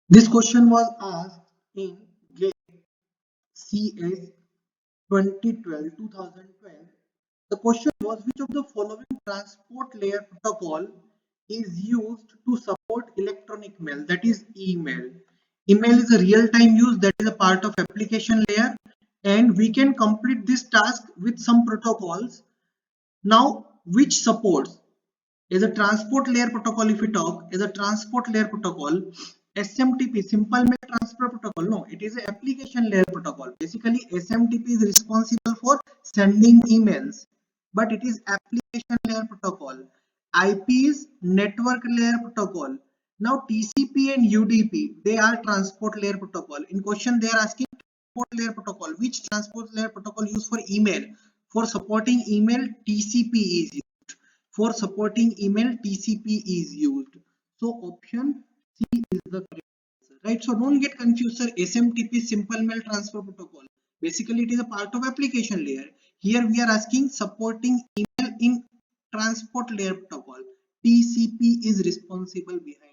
This question was asked in GATE CS 2012. The question was, which of the following transport layer protocol is used to support electronic mail, that is email. Email is a real-time use, that is a part of application layer, and we can complete this task with some protocols. Now, which supports is a transport layer protocol. If we talk is a transport layer protocol, SMTP, simple mail transfer protocol, no, it is an application layer protocol. Basically SMTP is responsible for sending emails, but it is application layer protocol. IP is network layer protocol. Now TCP and UDP, they are transport layer protocol. In question they are asking transport layer protocol, which transport layer protocol used for email. For supporting email, TCP is used. For supporting email, TCP is used. So option C is the correct answer, right? So don't get confused, sir. SMTP, simple mail transfer protocol. Basically, it is a part of application layer. Here we are asking supporting email in transport layer protocol. TCP is responsible behind